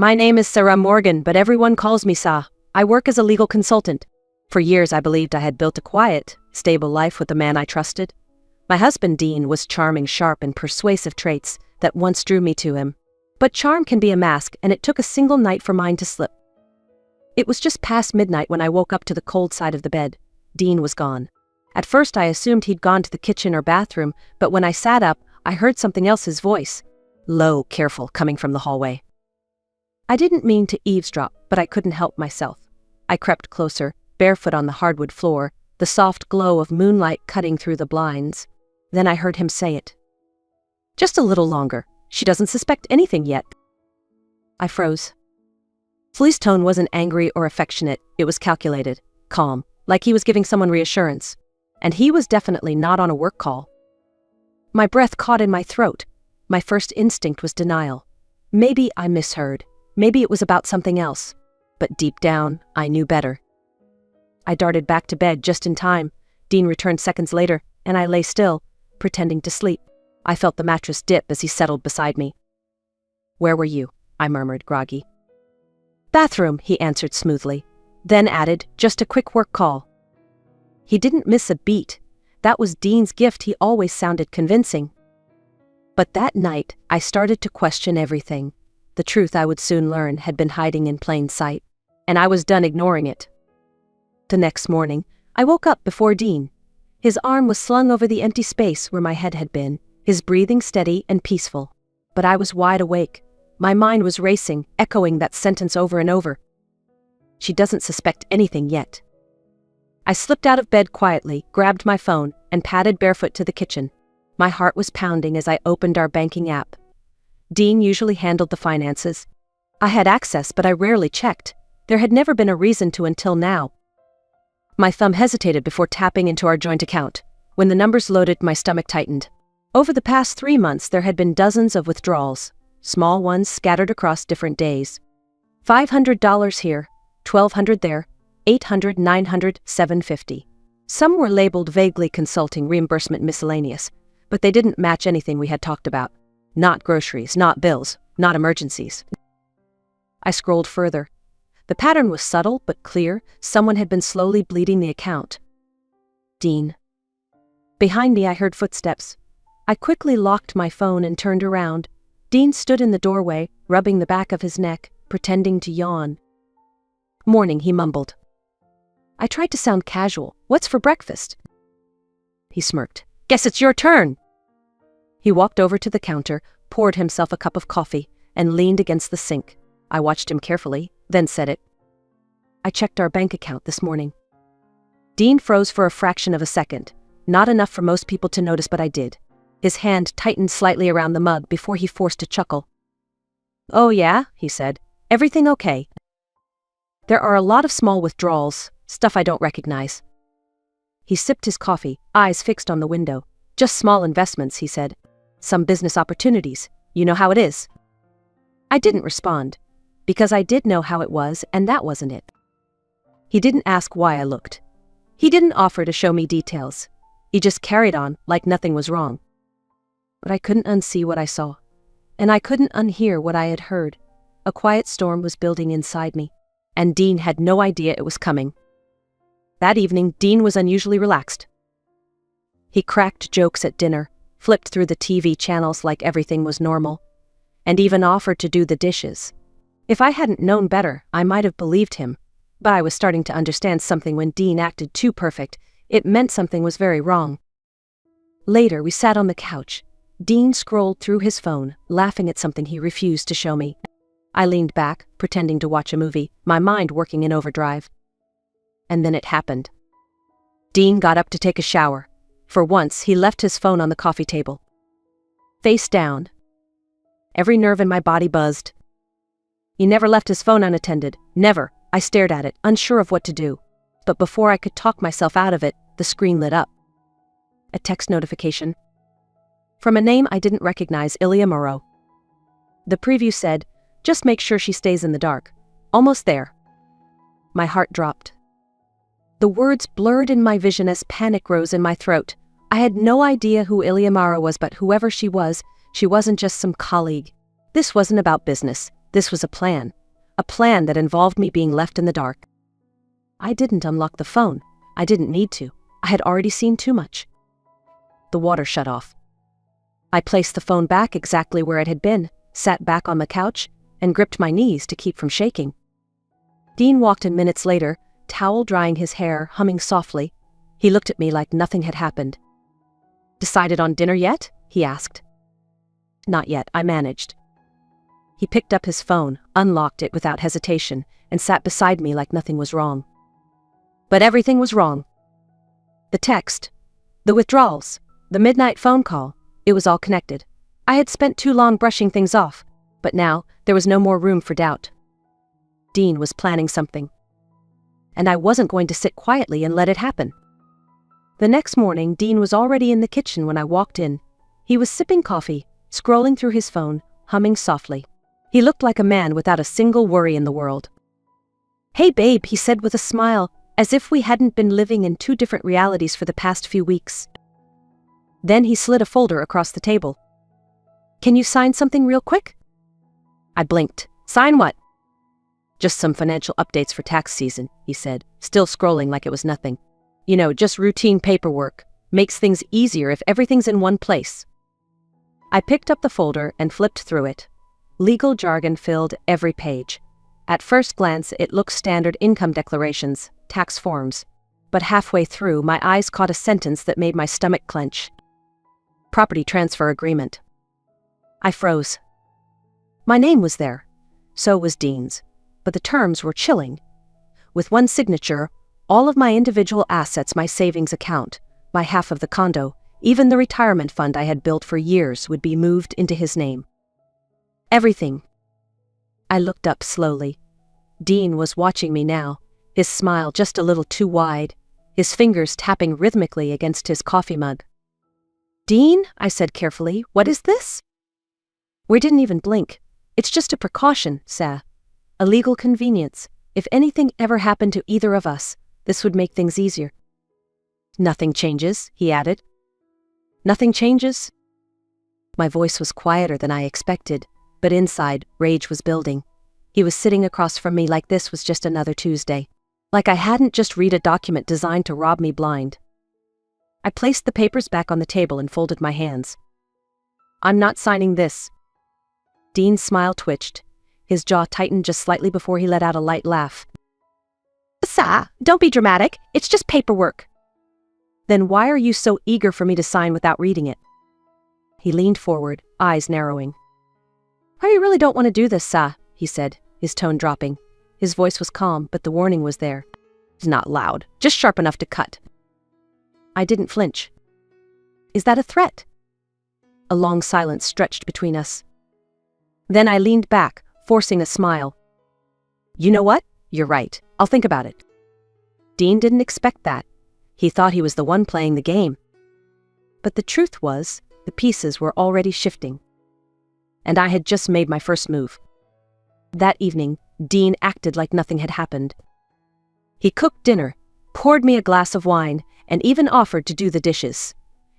My name is Sarah Morgan, but everyone calls me Sa. I work as a legal consultant. For years I believed I had built a quiet, stable life with the man I trusted. My husband Dean was charming, sharp, and persuasive traits that once drew me to him. But charm can be a mask, and it took a single night for mine to slip. It was just past midnight when I woke up to the cold side of the bed. Dean was gone. At first I assumed he'd gone to the kitchen or bathroom, but when I sat up, I heard something else's voice. Low, careful, coming from the hallway. I didn't mean to eavesdrop, but I couldn't help myself. I crept closer, barefoot on the hardwood floor, the soft glow of moonlight cutting through the blinds. Then I heard him say it. Just a little longer. She doesn't suspect anything yet. I froze. Flea's tone wasn't angry or affectionate, it was calculated, calm, like he was giving someone reassurance. And he was definitely not on a work call. My breath caught in my throat. My first instinct was denial. Maybe I misheard. Maybe it was about something else. But deep down, I knew better. I darted back to bed just in time. Dean returned seconds later, and I lay still, pretending to sleep. I felt the mattress dip as he settled beside me. "Where were you?" I murmured, groggy. "Bathroom," he answered smoothly, then added, "Just a quick work call." He didn't miss a beat. That was Dean's gift. He always sounded convincing. But that night, I started to question everything. The truth I would soon learn had been hiding in plain sight, and I was done ignoring it. The next morning, I woke up before Dean. His arm was slung over the empty space where my head had been, his breathing steady and peaceful. But I was wide awake. My mind was racing, echoing that sentence over and over. She doesn't suspect anything yet. I slipped out of bed quietly, grabbed my phone, and padded barefoot to the kitchen. My heart was pounding as I opened our banking app. Dean usually handled the finances. I had access, but I rarely checked. There had never been a reason to until now. My thumb hesitated before tapping into our joint account. When the numbers loaded, my stomach tightened. Over the past 3 months, there had been dozens of withdrawals, small ones scattered across different days. $500 here, $1,200 there, $800, $900, $750. Some were labeled vaguely consulting, reimbursement, miscellaneous, but they didn't match anything we had talked about. Not groceries, not bills, not emergencies. I scrolled further. The pattern was subtle but clear. Someone had been slowly bleeding the account. Dean. Behind me I heard footsteps. I quickly locked my phone and turned around. Dean stood in the doorway, rubbing the back of his neck, pretending to yawn. "Morning," he mumbled. I tried to sound casual. "What's for breakfast?" He smirked. "Guess it's your turn." He walked over to the counter, poured himself a cup of coffee, and leaned against the sink. I watched him carefully, then said it. "I checked our bank account this morning." Dean froze for a fraction of a second. Not enough for most people to notice, but I did. His hand tightened slightly around the mug before he forced a chuckle. "Oh yeah," he said. "Everything okay?" "There are a lot of small withdrawals, stuff I don't recognize." He sipped his coffee, eyes fixed on the window. "Just small investments," he said. "Some business opportunities. You know how it is." I didn't respond, because I did know how it was, and that wasn't it. He didn't ask why I looked. He didn't offer to show me details. He just carried on like nothing was wrong. But I couldn't unsee what I saw, and I couldn't unhear what I had heard. A quiet storm was building inside me, and Dean had no idea it was coming. That evening, Dean was unusually relaxed. He cracked jokes at dinner, flipped through the TV channels like everything was normal, and even offered to do the dishes. If I hadn't known better, I might have believed him, but I was starting to understand something. When Dean acted too perfect, it meant something was very wrong. Later, we sat on the couch. Dean scrolled through his phone, laughing at something he refused to show me. I leaned back, pretending to watch a movie, my mind working in overdrive. And then it happened. Dean got up to take a shower. For once, he left his phone on the coffee table. Face down. Every nerve in my body buzzed. He never left his phone unattended. Never. I stared at it, unsure of what to do. But before I could talk myself out of it, the screen lit up. A text notification. From a name I didn't recognize, Ilya Moreau. The preview said, "Just make sure she stays in the dark. Almost there." My heart dropped. The words blurred in my vision as panic rose in my throat. I had no idea who Ilya Moreau was, but whoever she wasn't just some colleague. This wasn't about business. This was a plan that involved me being left in the dark. I didn't unlock the phone. I didn't need to. I had already seen too much. The water shut off. I placed the phone back exactly where it had been, sat back on the couch, and gripped my knees to keep from shaking. Dean walked in minutes later, towel drying his hair, humming softly. He looked at me like nothing had happened. "Decided on dinner yet?" he asked. "Not yet," I managed. He picked up his phone, unlocked it without hesitation, and sat beside me like nothing was wrong. But everything was wrong. The text, the withdrawals, the midnight phone call, it was all connected. I had spent too long brushing things off, but now there was no more room for doubt. Dean was planning something, and I wasn't going to sit quietly and let it happen. The next morning, Dean was already in the kitchen when I walked in. He was sipping coffee, scrolling through his phone, humming softly. He looked like a man without a single worry in the world. "Hey babe," he said with a smile, as if we hadn't been living in two different realities for the past few weeks. Then he slid a folder across the table. "Can you sign something real quick?" I blinked. "Sign what?" "Just some financial updates for tax season," he said, still scrolling like it was nothing. "You know, just routine paperwork. Makes things easier if everything's in one place." I picked up the folder and flipped through it. Legal jargon filled every page. At first glance, it looked standard income declarations, tax forms. But halfway through, my eyes caught a sentence that made my stomach clench. Property transfer agreement. I froze. My name was there. So was Dean's. But the terms were chilling. With one signature, all of my individual assets, my savings account, my half of the condo, even the retirement fund I had built for years would be moved into his name. Everything. I looked up slowly. Dean was watching me now, his smile just a little too wide, his fingers tapping rhythmically against his coffee mug. "Dean," I said carefully, "what is this?" We didn't even blink. "It's just a precaution, sir. A legal convenience. If anything ever happened to either of us, this would make things easier." "Nothing changes," he added. "Nothing changes?" My voice was quieter than I expected, but inside, rage was building. He was sitting across from me like this was just another Tuesday. Like I hadn't just read a document designed to rob me blind. I placed the papers back on the table and folded my hands. "I'm not signing this." Dean's smile twitched. His jaw tightened just slightly before he let out a light laugh. "Sir, don't be dramatic. It's just paperwork." "Then why are you so eager for me to sign without reading it?" He leaned forward, eyes narrowing. "I really don't want to do this, sir," he said, his tone dropping. His voice was calm, but the warning was there. It's not loud, just sharp enough to cut. I didn't flinch. "Is that a threat?" A long silence stretched between us. Then I leaned back, forcing a smile. "You know what? You're right. I'll think about it." Dean didn't expect that. He thought he was the one playing the game. But the truth was, the pieces were already shifting. And I had just made my first move. That evening, Dean acted like nothing had happened. He cooked dinner, poured me a glass of wine, and even offered to do the dishes.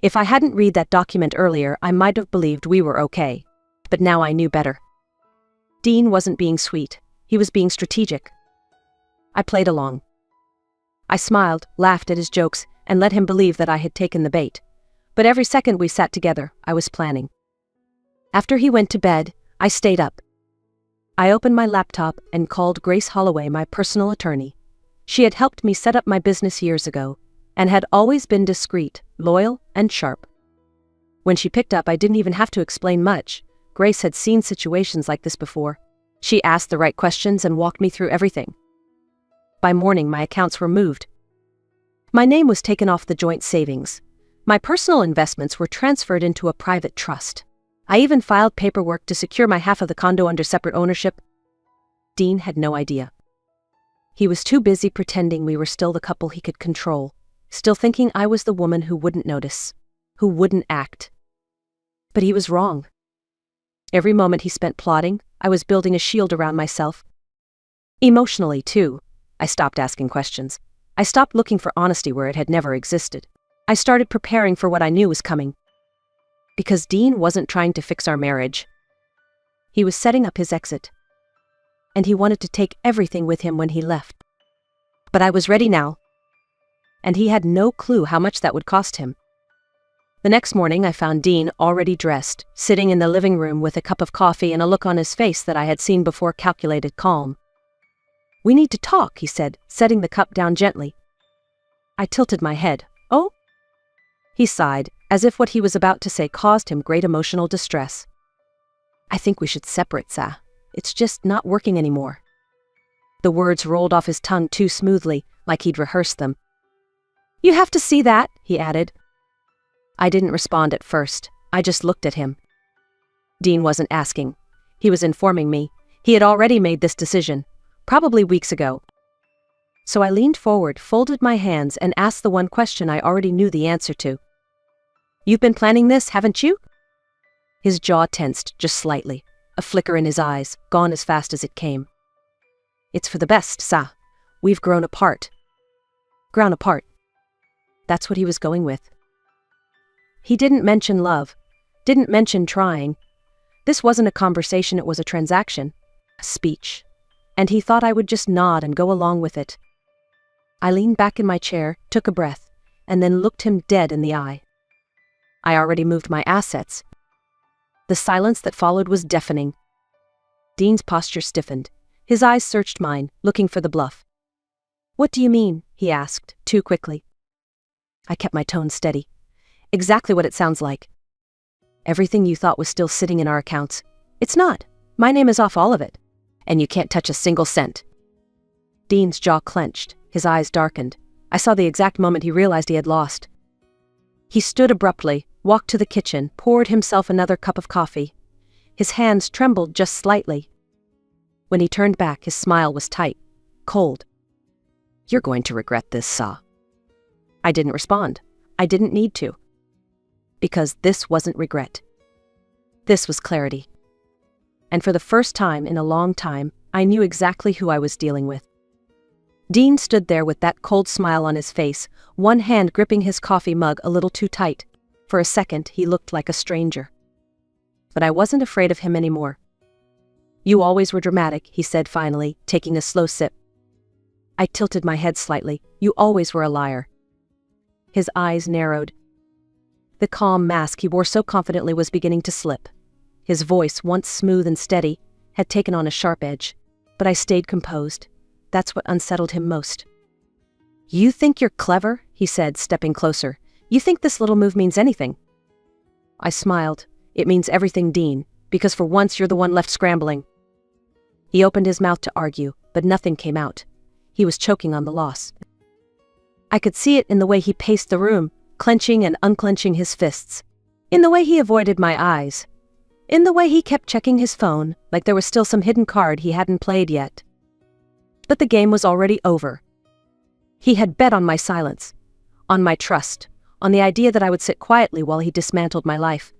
If I hadn't read that document earlier, I might have believed we were okay. But now I knew better. Dean wasn't being sweet. He was being strategic. I played along. I smiled, laughed at his jokes, and let him believe that I had taken the bait. But every second we sat together, I was planning. After he went to bed, I stayed up. I opened my laptop and called Grace Holloway, my personal attorney. She had helped me set up my business years ago, and had always been discreet, loyal, and sharp. When she picked up, I didn't even have to explain much. Grace had seen situations like this before. She asked the right questions and walked me through everything. By morning, my accounts were moved. My name was taken off the joint savings. My personal investments were transferred into a private trust. I even filed paperwork to secure my half of the condo under separate ownership. Dean had no idea. He was too busy pretending we were still the couple he could control, still thinking I was the woman who wouldn't notice, who wouldn't act. But he was wrong. Every moment he spent plotting, I was building a shield around myself. Emotionally, too, I stopped asking questions. I stopped looking for honesty where it had never existed. I started preparing for what I knew was coming. Because Dean wasn't trying to fix our marriage. He was setting up his exit. and he wanted to take everything with him when he left. But I was ready now, and he had no clue how much that would cost him. The next morning I found Dean already dressed, sitting in the living room with a cup of coffee and a look on his face that I had seen before, calculated calm. "We need to talk," he said, setting the cup down gently. I tilted my head. "Oh?" He sighed, as if what he was about to say caused him great emotional distress. "I think we should separate, Sa. It's just not working anymore." The words rolled off his tongue too smoothly, like he'd rehearsed them. "You have to see that," he added. I didn't respond at first. I just looked at him. Dean wasn't asking. He was informing me. He had already made this decision, probably weeks ago. So I leaned forward, folded my hands, and asked the one question I already knew the answer to. "You've been planning this, haven't you?" His jaw tensed just slightly, a flicker in his eyes, gone as fast as it came. "It's for the best, Sa. We've grown apart." Grown apart. That's what he was going with. He didn't mention love, didn't mention trying. This wasn't a conversation, it was a transaction, a speech. And he thought I would just nod and go along with it. I leaned back in my chair, took a breath, and then looked him dead in the eye. I already moved my assets. The silence that followed was deafening. Dean's posture stiffened. His eyes searched mine, looking for the bluff. "What do you mean?" he asked, too quickly. I kept my tone steady. "Exactly what it sounds like. Everything you thought was still sitting in our accounts. It's not. My name is off all of it. And you can't touch a single cent." Dean's jaw clenched, his eyes darkened. I saw the exact moment he realized he had lost. He stood abruptly, walked to the kitchen, poured himself another cup of coffee. His hands trembled just slightly. When he turned back, his smile was tight, cold. "You're going to regret this, Sa." I didn't respond. I didn't need to. Because this wasn't regret. This was clarity. And for the first time in a long time, I knew exactly who I was dealing with. Dean stood there with that cold smile on his face, one hand gripping his coffee mug a little too tight. For a second, he looked like a stranger. But I wasn't afraid of him anymore. "You always were dramatic," he said finally, taking a slow sip. I tilted my head slightly. "You always were a liar." His eyes narrowed. The calm mask he wore so confidently was beginning to slip. His voice, once smooth and steady, had taken on a sharp edge. But I stayed composed. That's what unsettled him most. "You think you're clever?" he said, stepping closer. "You think this little move means anything?" I smiled. "It means everything, Dean, because for once you're the one left scrambling." He opened his mouth to argue, but nothing came out. He was choking on the loss. I could see it in the way he paced the room, clenching and unclenching his fists. In the way he avoided my eyes. In the way he kept checking his phone, like there was still some hidden card he hadn't played yet. But the game was already over. He had bet on my silence, on my trust, on the idea that I would sit quietly while he dismantled my life.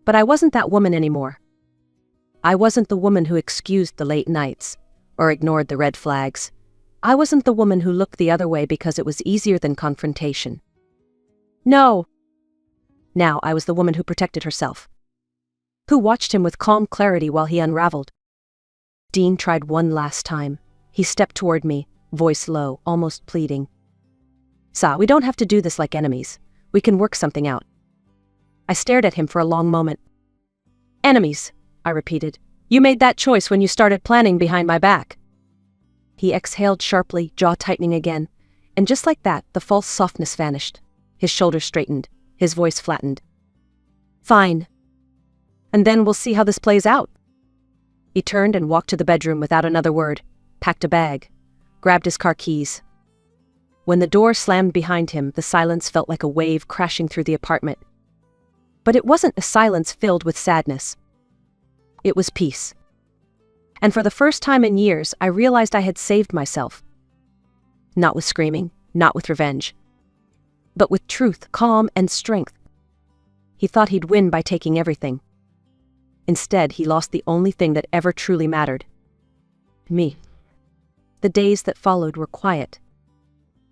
But I wasn't that woman anymore. I wasn't the woman who excused the late nights, or ignored the red flags. I wasn't the woman who looked the other way because it was easier than confrontation. No. Now I was the woman who protected herself. Who watched him with calm clarity while he unraveled. Dean tried one last time. He stepped toward me, voice low, almost pleading. "Sa, we don't have to do this like enemies. We can work something out." I stared at him for a long moment. "Enemies," I repeated. "You made that choice when you started planning behind my back." He exhaled sharply, jaw tightening again, and just like that, the false softness vanished. His shoulders straightened, his voice flattened. "Fine. And then we'll see how this plays out." He turned and walked to the bedroom without another word, packed a bag, grabbed his car keys. When the door slammed behind him, the silence felt like a wave crashing through the apartment. But it wasn't a silence filled with sadness. It was peace. And for the first time in years, I realized I had saved myself. Not with screaming, not with revenge, but with truth, calm, and strength. He thought he'd win by taking everything. Instead, he lost the only thing that ever truly mattered. Me. The days that followed were quiet.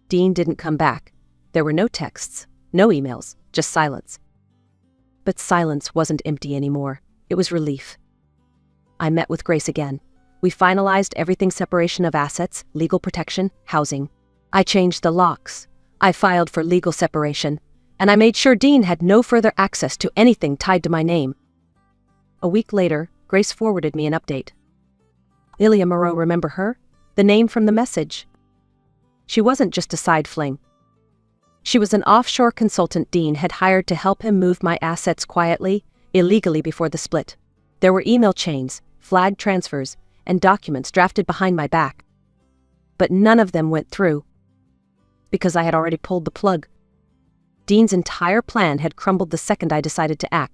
Dean didn't come back. There were no texts, no emails, just silence. But silence wasn't empty anymore. It was relief. I met with Grace again. We finalized everything: separation of assets, legal protection, housing. I changed the locks. I filed for legal separation, and I made sure Dean had no further access to anything tied to my name. A week later, Grace forwarded me an update. Ilya Moreau, remember her? The name from the message. She wasn't just a side fling. She was an offshore consultant Dean had hired to help him move my assets quietly, illegally before the split. There were email chains, flag transfers, and documents drafted behind my back. But none of them went through, because I had already pulled the plug. Dean's entire plan had crumbled the second I decided to act.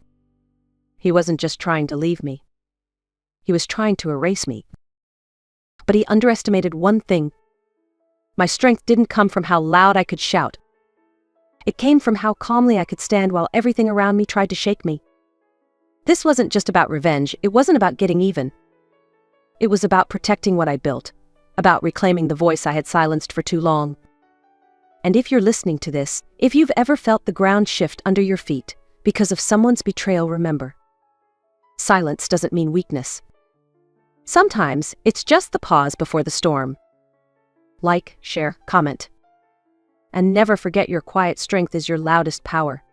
He wasn't just trying to leave me. He was trying to erase me. But he underestimated one thing. My strength didn't come from how loud I could shout. It came from how calmly I could stand while everything around me tried to shake me. This wasn't just about revenge. It wasn't about getting even. It was about protecting what I built, about reclaiming the voice I had silenced for too long. And if you're listening to this, if you've ever felt the ground shift under your feet because of someone's betrayal, remember, silence doesn't mean weakness. Sometimes it's just the pause before the storm. Like, share, comment. And never forget, your quiet strength is your loudest power.